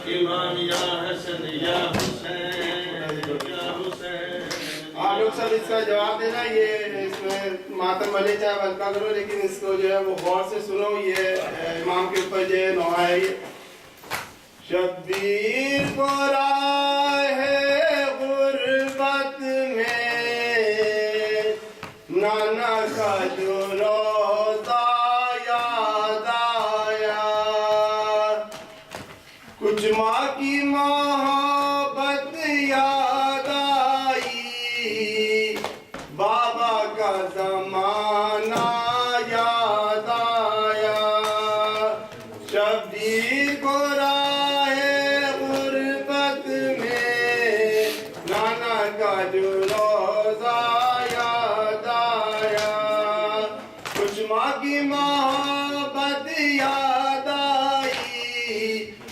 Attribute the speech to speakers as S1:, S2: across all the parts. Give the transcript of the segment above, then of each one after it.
S1: इमाम या हसन या हुसैन या हुसैन।
S2: आप लोग सब इसका जवाब देना। ये इसमें मातम भले चाहे बलका करो, लेकिन इसको जो है वो गौर से सुनो। ये इमाम के ऊपर जो है नोहा है। ये शब्बीर को राहे गुर्बत में नाना का जो रोज़ा याद आया, कुछ माँ की मोहब्बत याद आई, बाबा का ज़माना याद आया। शब्बीर को राहे गुर्बत में नाना का जो रोज़ा याद आया, कुछ माँ की मोहब्बत याद आई,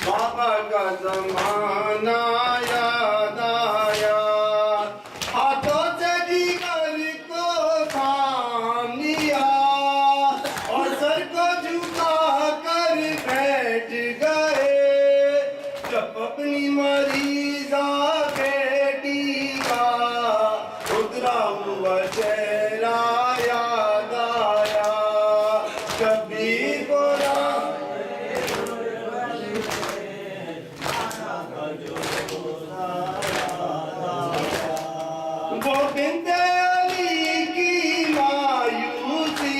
S2: बाबा का ज़माना याद आया। हाथों से जिगर को थाम लिया और सर को झुका कर बैठ गए, जब अपनी मरीज़ा बेटी का उतरा हुआ चेहरा याद आया। शब्बीर को वो बिन्ते अली की मायूसी,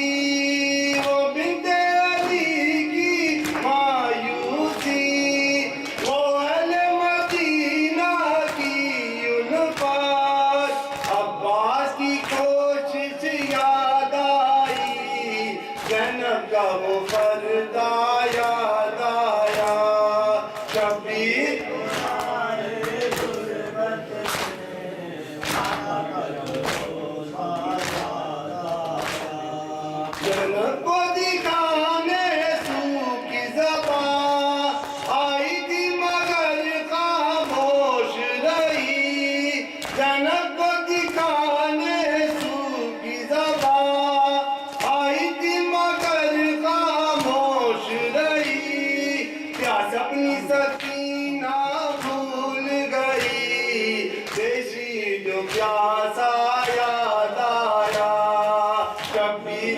S2: वो बिन्ते अली की मायूसी, वो अहले मदीना की उल्फत, अब्बास की कोशिश याद आई, ज़ैनब का वो पर्दा याद आया। शब्बीर जनक को दिखाने सूखी ज़बां आई थी मगर खामोश रही, जनक को दिखाने सूखी ज़बां आई थी मगर खामोश रही, प्यास अपनी सकीना भूल गई, देशी जो प्यासा याद आया। शब्बीर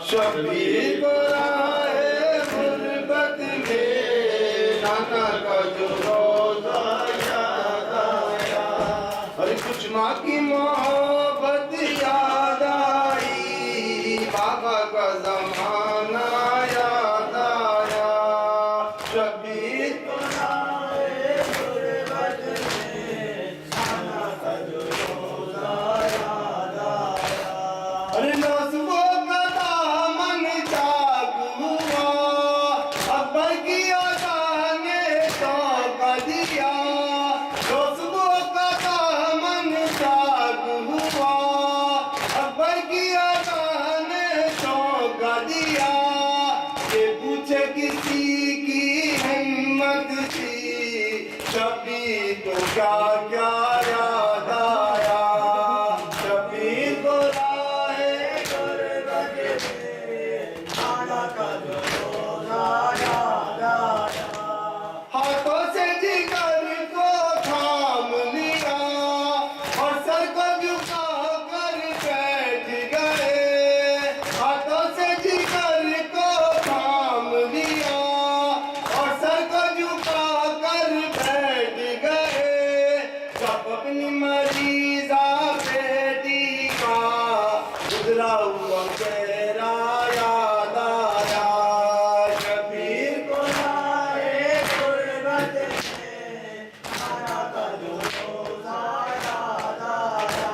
S2: शब्बीर को राहे गुर्बत में नाना का जो रोज़ा याद आया, अरे कुछ माँ की मोहब्बत याद आई, बाबा का ज़माना याद आया। शब्बीर को राहे गुर्बत में नाना का जो रोज़ा याद आया, अरे नौसुबों का दामन जाग हुआ, अकबर की अदा ने धोखा दिया, नौसुबों का दामन जाग हुआ, अकबर की अदा ने धोखा दिया, ये पूछे किसी की हिम्मत थी, शब्बीर को क्या क्या याद आया। शब्बीर को राहे गुर्बत में नाना का जो रोज़ा याद आया, हाथों से जिगर को थाम लिया और सर को झुका कर बैठ गए, हाथों से जिगर को थाम लिया और सर को झुका कर बैठ गए, जब अपनी मरीज़ा बेटी का गुजरा हुआ चेहरा याद आया। शब्बीर को राहे गुर्बत में नाना का जो रोज़ा याद आया,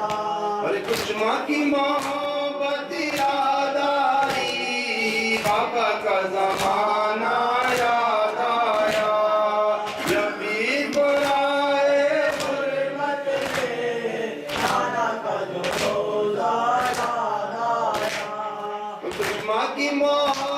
S2: अरे कुछ माँ की मोहब्बत याद आई, बाबा का ज़माना याद आया। शब्बीर को राहे गुर्बत में नाना का जो रोज़ा याद आया, कुछ माँ की मोहब्बत